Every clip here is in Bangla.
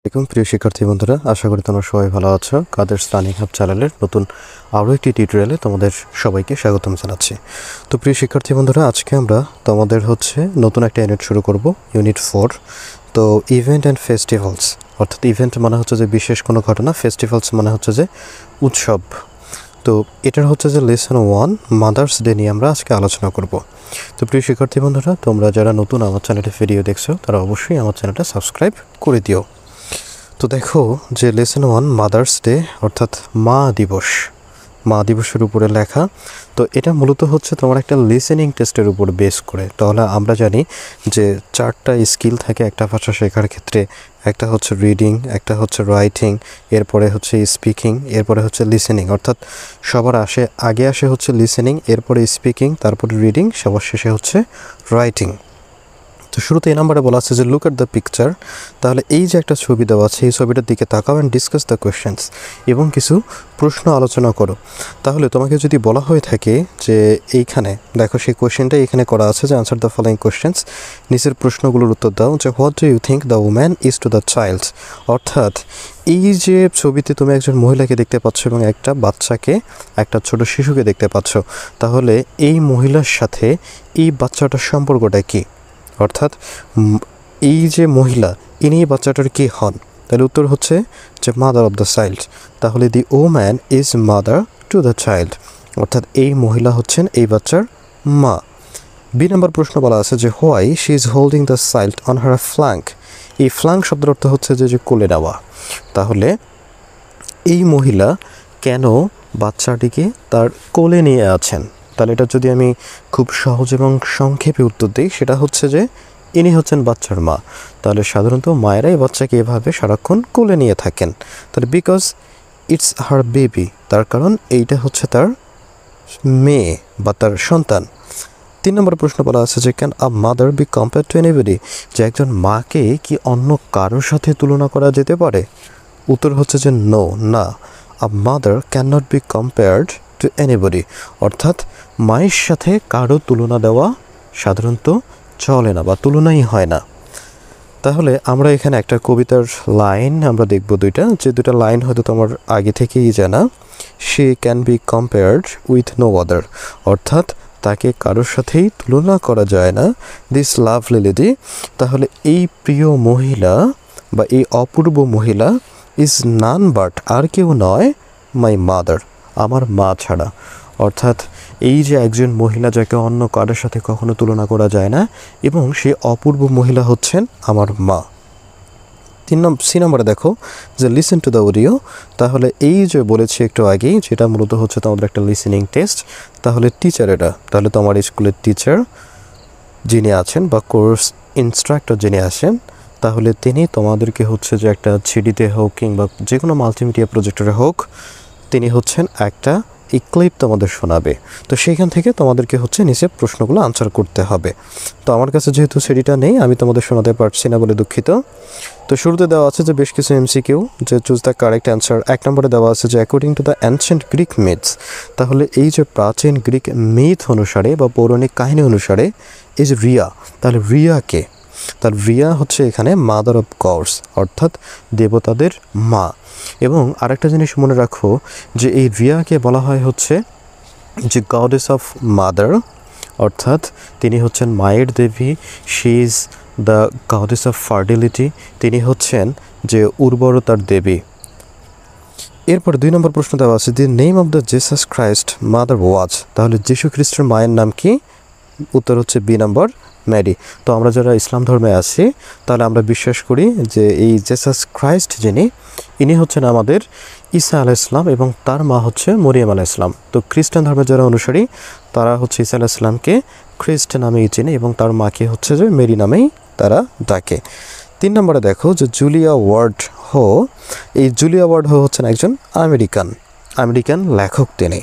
আসসালামু প্রিয় শিক্ষার্থী বন্ধুরা, আশা করি তোমরা সবাই ভালো আছো। কাদেরস লার্নিং হাব চ্যানেলের নতুন আরও একটি টিউটোরিয়ালে তোমাদের সবাইকে স্বাগতম জানাচ্ছি। তো প্রিয় শিক্ষার্থী বন্ধুরা, আজকে আমরা তোমাদের নতুন একটা ইউনিট শুরু করব, ইউনিট 4। তো ইভেন্ট অ্যান্ড ফেস্টিভ্যালস, অর্থাৎ ইভেন্ট মানে হচ্ছে যে বিশেষ কোনো ঘটনা, ফেস্টিভ্যালস মানে হচ্ছে যে উৎসব। তো এটার লেসন 1 মাদার্স ডে নিয়ে আমরা আজকে আলোচনা করব। তো প্রিয় শিক্ষার্থী বন্ধুরা, তোমরা যারা নতুন আমার চ্যানেলে ভিডিও দেখছো তারা অবশ্যই আমার চ্যানেলটা সাবস্ক্রাইব করে দিও। তো দেখো যে লেসন 1 মাদার্স ডে অর্থাৎ মা দিবসের উপরে লেখা। তো এটা মূলত তোমার একটা লিসেনিং টেস্টের উপর বেস করে। তাহলে আমরা জানি যে 4টা স্কিল থাকে একটা ভাষা শেখার ক্ষেত্রে। একটা রিডিং, একটা রাইটিং, এরপরে স্পিকিং, এরপরে লিসেনিং। অর্থাৎ সবার আগে আসে লিসেনিং, এরপরে স্পিকিং, তারপরে রিডিং, সবার শেষে রাইটিং। তো শুরুতে এই নাম্বারে বলা আছে যে লুক অ্যাট দ্য পিকচার। তাহলে এই যে একটা ছবি দেওয়া আছে, এই ছবিটার দিকে তাকাও অ্যান্ড ডিসকাস দ্য কোয়েশ্চেন্স, এবং কিছু প্রশ্ন আলোচনা করো। তাহলে তোমাকে যদি বলা হয়ে থাকে যে এইখানে দেখো সেই কোয়েশ্চেনটা এখানে করা আছে যে আনসার দ্য ফলোয়িং কোয়েশ্চেন্স, নিচের প্রশ্নগুলোর উত্তর দাও। যে what do you think the woman is to the child. অর্থাৎ এই যে ছবিতে তুমি একজন মহিলাকে দেখতে পাচ্ছ এবং একটা বাচ্চাকে, একটা ছোট শিশুকে দেখতে পাচ্ছ, তাহলে এই মহিলার সাথে এই বাচ্চাটার সম্পর্কটা কী? অর্থাৎ এই যে মহিলা, ইনি বাচ্চাটার কি হন? তাহলে উত্তর যে মাদার অফ দ্য চাইল্ড। তাহলে the woman is mother to the child, অর্থাৎ এই মহিলা হচ্ছেন এই বাচ্চার মা। বি নম্বর প্রশ্ন বলা আছে যে why she is holding the child on her flank. এই ফ্ল্যাঙ্ক শব্দের অর্থ যে কোলে নেওয়া। তাহলে এই মহিলা কেন বাচ্চাটিকে তার কোলে নিয়ে আছেন? তাহলে এটা যদি আমি খুব সহজ এবং সংক্ষেপে উত্তর দিই, সেটা যে ইনি হচ্ছেন বাচ্চার মা। তাহলে সাধারণত মায়েরাই বাচ্চাকে এভাবে সারাক্ষণ কোলে নিয়ে থাকেন। তাহলে বিকজ ইটস হার বেবি, তার কারণ এইটা তার মেয়ে বা তার সন্তান। 3 নম্বর প্রশ্ন বলা আছে যে can a mother B compared two anybody. যে একজন মাকে কি অন্য কারোর সাথে তুলনা করা যেতে পারে? উত্তর যে নো, না। A mother can not be compared two anybody, অর্থাৎ মায়ের সাথে কারো তুলনা দেওয়া সাধারণত চলে না বা তুলনাই হয় না। তাহলে আমরা এখানে একটা কবিতার লাইন আমরা দেখব, দুইটা লাইন হয়তো তোমার আগে থেকেই জানা। She can be compared with no other, অর্থাৎ তাকে কারোর সাথেই তুলনা করা যায় না। দিস লাভলি লেডি, তাহলে এই প্রিয় মহিলা বা এই অপূর্ব মহিলা ইজ নান বাট, আর কেউ নয়, মাই মাদার, আমার মা ছাড়া। অর্থাৎ এই যে একজন মহিলা যাকে অন্য কারোর সাথে কখনো তুলনা করা যায় না, এবং সেই অপূর্ব মহিলা হচ্ছেন আমার মা। 3 নম্বরে দেখো যে লিসেন টু দ্য অডিও। তাহলে এই যে বলেছি একটু আগেই, যেটা মূলত তোমাদের একটা লিসেনিং টেস্ট। তাহলে টিচার এটা, তাহলে তোমার স্কুলের টিচার যিনি আছেন বা কোর্স ইনস্ট্রাক্টর যিনি আছেন, তাহলে তিনি তোমাদেরকে যে একটা সিডিতে হোক কিংবা যে কোনো মাল্টিমিডিয়া প্রজেক্টরে হোক, তিনি একটা এই ক্লিপ তোমাদের শোনাবে। তো সেইখান থেকে তোমাদেরকে নিচে প্রশ্নগুলো আনসার করতে হবে। তো আমার কাছে যেহেতু সিডিটা নেই, আমি তোমাদের শোনাতে পারছি না বলে দুঃখিত। তো শুরুতে দেওয়া আছে যে বেশ কিছু এমসিকিউ, যে চুজ দ্য কারেক্ট অ্যান্সার। 1 নম্বরে দেওয়া আছে যে according to the ancient Greek myths. তাহলে এই যে প্রাচীন গ্রিক মিথ অনুসারে বা পৌরাণিক কাহিনী অনুসারে এই যে রিয়া, তাহলে রিয়াকে, তার রিয়া এখানে মাদার অফ গডস, অর্থাৎ দেবতাদের মা। এবং আরেকটা জিনিস মনে রাখো যে এই রিয়াকে বলা হয় যে গডেস অফ মাদার, অর্থাৎ তিনি মায়ের দেবী। She is the goddess of fertility, তিনি যে উর্বরতার দেবী। এরপর 2 নম্বর প্রশ্ন দেওয়া আছে the name of the Jesus Christ mother was. তাহলে যীশু খ্রিস্টের মায়ের নাম কি? উত্তর বি নম্বর, ম্যারি। তো আমরা যারা ইসলাম ধর্মে আছি, তাহলে আমরা বিশ্বাস করি যে এই জেসাস ক্রাইস্ট যিনি, ইনি আমাদের ঈসা আলাইহিসসালাম এবং তার মা মরিয়ম আলাইহিসসালাম। তো খ্রিস্টান ধর্মের যারা অনুসারী, তারা ঈসা আলাইহিসসালামকে খ্রিস্ট নামেই চেনে এবং তার মাকে যে মেরি নামেই তারা ডাকে। 3 নম্বরে দেখো যে জুলিয়া ওয়ার্ড হো। এই জুলিয়া ওয়ার্ড হো একজন আমেরিকান লেখক তিনি।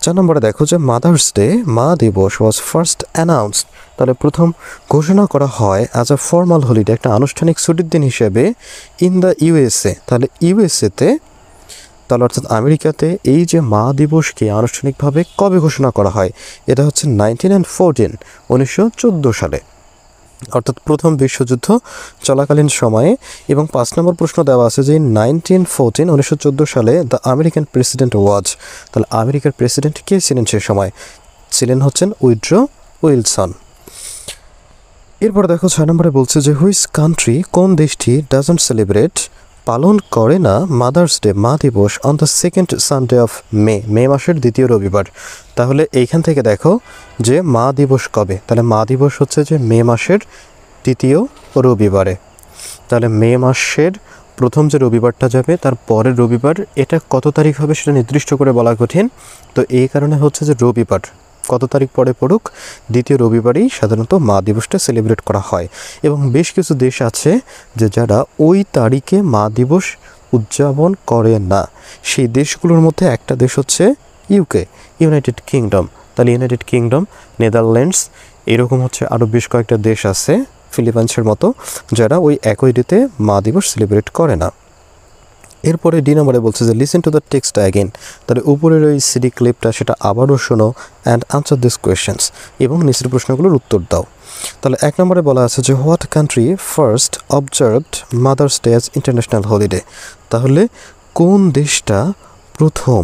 4 নম্বরে দেখো যে মাদার্স ডে, মা দিবস ওয়াজ ফার্স্ট অ্যানাউন্সড। তাহলে প্রথম ঘোষণা করা হয় অ্যাজ আ ফর্মাল হলিডে, একটা আনুষ্ঠানিক ছুটির দিন হিসেবে, ইন দ্য ইউএসএ। তাহলে ইউএসএতে, তাহলে অর্থাৎ আমেরিকাতে এই যে মা দিবসকে আনুষ্ঠানিকভাবে কবে ঘোষণা করা হয়? এটা 1914, 1914 সালে। অর্থাৎ প্রথম বিশ্বযুদ্ধ চলাকালীন সময়ে। এবং 5 নম্বর প্রশ্ন দেওয়া আছে যে 1914 সালে দ্য আমেরিকান প্রেসিডেন্ট ওয়াজ, তাহলে আমেরিকার প্রেসিডেন্ট কে ছিলেন সে সময়? ছিলেন হচ্ছেন উইড্রো উইলসন। এরপর দেখো 6 নম্বরে বলছে যে হুইচ কান্ট্রি, কোন দেশটি ডাজন্ট সেলিব্রেট, পালন করে না মাদার্স ডে, মা দিবস on the second Sunday of May মাসের দ্বিতীয় রবিবার। তাহলে এইখান থেকে দেখো যে মা দিবস কবে, তাহলে মা দিবস হচ্ছে যে মে মাসের দ্বিতীয় রবিবারে। তাহলে মে মাসের প্রথম যে রবিবারটা যাবে তার পরের রবিবার, এটা কত তারিখ হবে সেটা নির্দিষ্ট করে বলা কঠিন। তো এই কারণে হচ্ছে যে রবিবার কত তারিখ পরে পড়ুক, দ্বিতীয় রবিবারেই সাধারণত মা দিবসটা সেলিব্রেট করা হয়। এবং বেশ কিছু দেশ আছে যে যারা ওই তারিখে মা দিবস উদযাপন করে না। সেই দেশগুলোর মধ্যে একটা দেশ হচ্ছে ইউকে, ইউনাইটেড কিংডম। তাহলে ইউনাইটেড কিংডম, নেদারল্যান্ডস, এরকম হচ্ছে আরও বেশ কয়েকটা দেশ আছে, ফিলিপাইন্সের মতো, যারা ওই একই ডেতে মা দিবস সেলিব্রেট করে না। এরপরে ডি নম্বরে বলছে যে listen to the text again, তাহলে উপরের ওই সিডি ক্লিপটা সেটা আবারও শোনো অ্যান্ড আনসার দিস কোয়েশ্চেন্স, এবং নিচের প্রশ্নগুলোর উত্তর দাও। তাহলে 1 নম্বরে বলা আছে যে what country first observed mother's day as international holiday, তাহলে কোন দেশটা প্রথম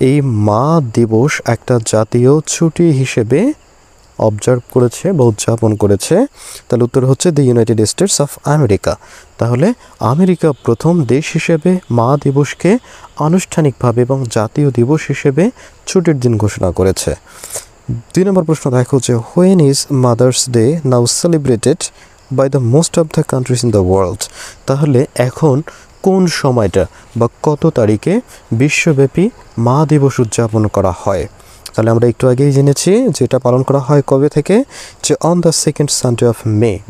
এই মা দিবস একটা জাতীয় ছুটি হিসেবে অবজার্ভ করেছে বা উদযাপন করেছে? তাহলে উত্তর হচ্ছে the United states of America. তাহলে আমেরিকা প্রথম দেশ হিসেবে মা দিবসকে আনুষ্ঠানিকভাবে এবং জাতীয় দিবস হিসেবে ছুটির দিন ঘোষণা করেছে। 2 নম্বর প্রশ্ন দেখো যে when is mother's day now celebrated by the most of the countries in the world, তাহলে এখন কোন সময়টা বা কত তারিখে বিশ্বব্যাপী মা দিবস উদযাপন করা হয়? তাহলে আমরা একটু আগেই জেনেছি যে এটা পালন করা হয় কবে থেকে, যে on the second Sunday of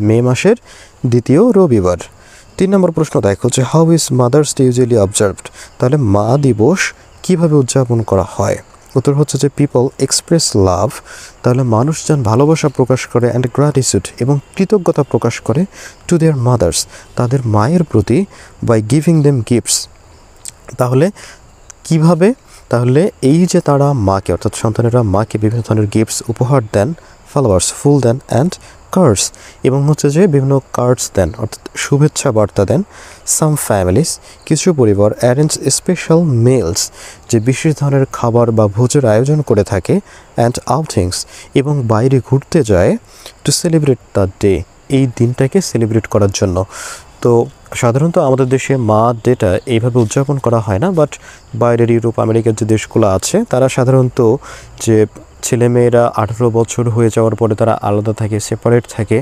May মাসের দ্বিতীয় রবিবার। 3 নম্বর প্রশ্ন দেখো যে how is mother's day usually observed, তাহলে মা দিবস কিভাবে উদযাপন করা হয়? উত্তর হচ্ছে যে পিপল এক্সপ্রেস লাভ, তাহলে মানুষজন ভালোবাসা প্রকাশ করে অ্যান্ড গ্র্যাটিটিউড এবং কৃতজ্ঞতা প্রকাশ করে টু দেয়ার মাদার্স, তাদের মায়ের প্রতি, বাই গিভিং দেম গিফটস। তাহলে কিভাবে? তাহলে এই যে তারা মাকে, অর্থাৎ সন্তানেরা মাকে বিভিন্ন ধরনের গিফটস উপহার দেন, ফ্লাওয়ার্স, ফুল দেন অ্যান্ড কার্ডস, এবং হচ্ছে যে বিভিন্ন কার্ডস দেন, অর্থাৎ শুভেচ্ছা বার্তা দেন। সাম ফ্যামিলিস, কিছু পরিবার অ্যারেঞ্জ স্পেশাল মিলস, যে বিশেষ ধরনের খাবার বা ভোজের আয়োজন করে থাকে, অ্যান্ড আউটিংস, এবং বাইরে ঘুরতে যায়, টু সেলিব্রেট দ্য ডে, এই দিনটাকে সেলিব্রেট করার জন্য। তো সাধারণত আমাদের দেশে মা ডেটা এইভাবে উদযাপন করা হয় না, বাট বাইরের ইউরোপ আমেরিকার যে দেশগুলো আছে তারা সাধারণত যে ছেলেমেয়েরা 18 বছর হয়ে যাওয়ার পরে তারা আলাদা থাকে, সেপারেট থাকে,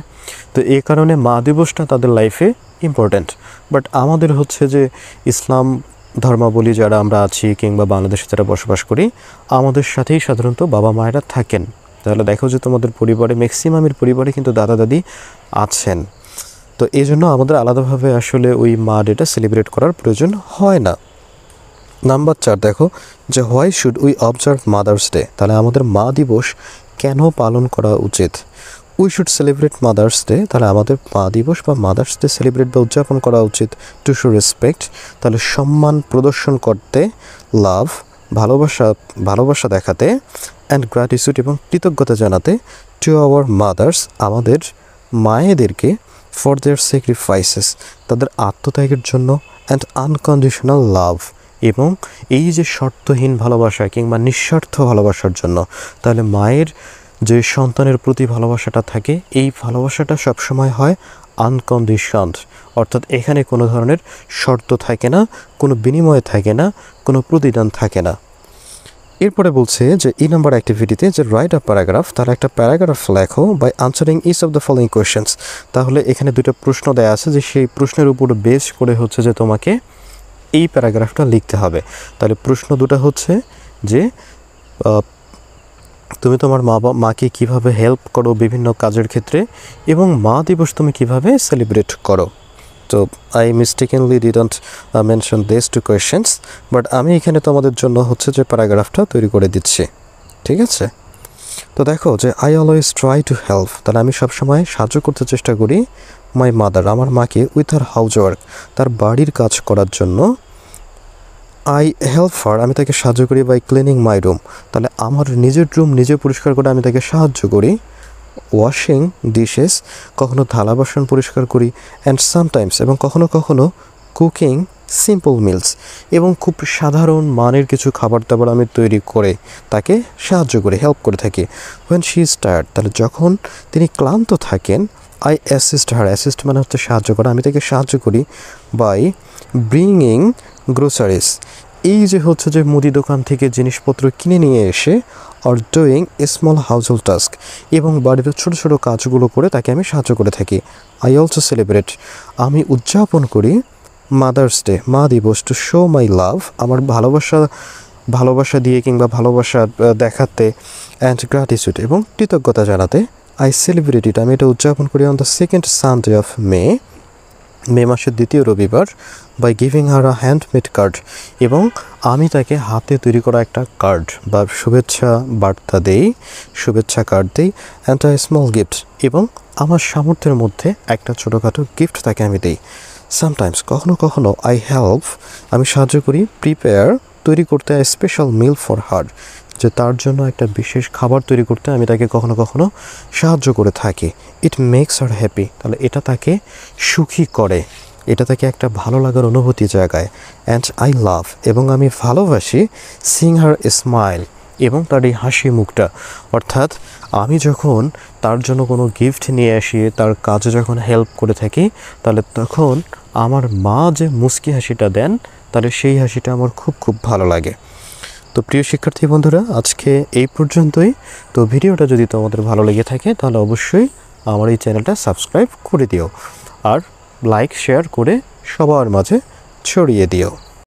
তো এই কারণে মা দিবসটা তাদের লাইফে ইম্পর্ট্যান্ট। বাট আমাদের হচ্ছে যে ইসলাম ধর্মাবলী যারা আমরা আছি কিংবা বাংলাদেশে যারা বসবাস করি, আমাদের সাথেই সাধারণত বাবা মায়েরা থাকেন। তাহলে দেখো যে তোমাদের পরিবারে ম্যাক্সিমামের পরিবারে কিন্তু দাদা দাদি আছেন, তো এই জন্য আমাদের আলাদাভাবে আসলে ওই মা ডেটা সেলিব্রেট করার প্রয়োজন হয় না। নাম্বার 4 দেখো যে why should we observe mother's day, তাহলে আমাদের মা দিবস কেন পালন করা উচিত? We should celebrate mother's day, তাহলে আমাদের মা দিবস বা মাদার্স ডে সেলিব্রেট বা উদযাপন করা উচিত টু শো রেসপেক্ট, তাহলে সম্মান প্রদর্শন করতে, লাভ, ভালোবাসা দেখাতে, অ্যান্ড গ্র্যাটিটিউড এবং কৃতজ্ঞতা জানাতে, টু আওয়ার মাদার্স, আমাদের মায়েদেরকে, ফর দেয়ার স্যাক্রিফাইসেস, তাদের আত্মত্যাগের জন্য, অ্যান্ড আনকন্ডিশনাল লাভ, এবং এই যে শর্তহীন ভালোবাসা কিংবা নিঃস্বার্থ ভালোবাসার জন্য। তাহলে মায়ের যে সন্তানের প্রতি ভালোবাসাটা থাকে, এই ভালোবাসাটা সবসময় হয় আনকন্ডিশনড, অর্থাৎ এখানে কোনো ধরনের শর্ত থাকে না, কোনো বিনিময় থাকে না, কোনো প্রতিদান থাকে না। এরপরে বলছে যে নাম্বার অ্যাক্টিভিটিতে যে রাইট আ প্যারাগ্রাফ, তাহলে একটা প্যারাগ্রাফ লেখো by answering each of the following questions. তাহলে এখানে দুটো প্রশ্ন দেওয়া আছে, যে সেই প্রশ্নের উপর বেস করে হচ্ছে যে তোমাকে এই প্যারাগ্রাফটা লিখতে হবে। তাহলে প্রশ্ন দুটো হচ্ছে যে তুমি তোমার মাকে কিভাবে হেল্প করো বিভিন্ন কাজের ক্ষেত্রে, এবং মা দিবস তুমি কিভাবে সেলিব্রেট করো। তো I mistakenly didn't mention this two questions, but আমি এখানে তোমাদের জন্য হচ্ছে যে প্যারাগ্রাফটা তৈরি করে দিচ্ছি, ঠিক আছে? তো দেখো যে I always try to help, তাহলে আমি সবসময় সাহায্য করতে চেষ্টা করি মাই মাদার, আমার মাকে, উইথ হার হাউস ওয়ার্ক, তার বাড়ির কাজ করার জন্য। আই হেল্প হার, আমি তাকে সাহায্য করি বাই ক্লিনিং মাই রুম, তাহলে আমার নিজের রুম নিজে পরিষ্কার করে আমি তাকে সাহায্য করি। ওয়াশিং ডিশেস, কখনো থালা বাসন পরিষ্কার করি, অ্যান্ড সামটাইমস এবং কখনো কখনো কুকিং সিম্পল মিলস, এবং খুব সাধারণ মানের কিছু খাবার দাবার আমি তৈরি করে তাকে সাহায্য করে হেল্প করে থাকি। হোয়েন শি ইজ টায়ার্ড, তাহলে যখন তিনি ক্লান্ত থাকেন, আই অ্যাসিস্ট হার, অ্যাসিস্ট মানে হচ্ছে সাহায্য করা, আমি তাকে সাহায্য করি বাই ব্রিংইং গ্রোসারিজ, এই যে হচ্ছে যে মুদি দোকান থেকে জিনিসপত্র কিনে নিয়ে এসে, or doing a small household task, এবং বাড়ির ছোটো ছোটো কাজগুলো করে তাকে আমি সাহায্য করে থাকি। আই অলসো সেলিব্রেট, আমি উদযাপন করি মাদার্স ডে, মা দিবস, টু শো মাই লাভ, আমার ভালোবাসা দিয়ে কিংবা ভালোবাসা দেখাতে, অ্যান্ড গ্র্যাটিটিউড এবং কৃতজ্ঞতা জানাতে। আই সেলিব্রেট ইট, আমি এটা উদযাপন করি on the second Sunday of May মাসের দ্বিতীয় রবিবার, by giving her a handmade card, এবং আমি তাকে হাতে তৈরি করা একটা কার্ড বা শুভেচ্ছা বার্তা দেই, শুভেচ্ছা কার্ড দিই, অ্যান্ড আ স্মল গিফট, এবং আমার সামর্থ্যের মধ্যে একটা ছোটোখাটো গিফট তাকে আমি দিই। সামটাইমস কখনো কখনো আই হেল্প, আমি সাহায্য করি প্রিপেয়ার, তৈরি করতে স্পেশাল মিল ফর হার, যে তার জন্য একটা বিশেষ খাবার তৈরি করতে আমি তাকে কখনো কখনো সাহায্য করে থাকি। ইট মেক্স হার হ্যাপি, তাহলে এটা তাকে সুখী করে, এটা তাকে একটা ভালো লাগার অনুভূতি জায়গায়। অ্যান্ড আই লাভ, এবং আমি ভালোবাসি সিং হার স্মাইল, এবং তার এই হাসি মুখটা, অর্থাৎ আমি যখন তার জন্য কোনো গিফট নিয়ে আসি, তার কাজে যখন হেল্প করে থাকি, তাহলে তখন আমার মা যে মুচকি হাসিটা দেন, তাহলে সেই হাসিটা আমার খুব খুব ভালো লাগে। তো প্রিয় শিক্ষার্থী বন্ধুরা, আজকে এই পর্যন্তই। তো ভিডিওটা যদি তোমাদের ভালো লেগে থাকে তাহলে অবশ্যই আমার এই চ্যানেলটা সাবস্ক্রাইব করে দিও, আর লাইক শেয়ার করে সবার মাঝে ছড়িয়ে দিও।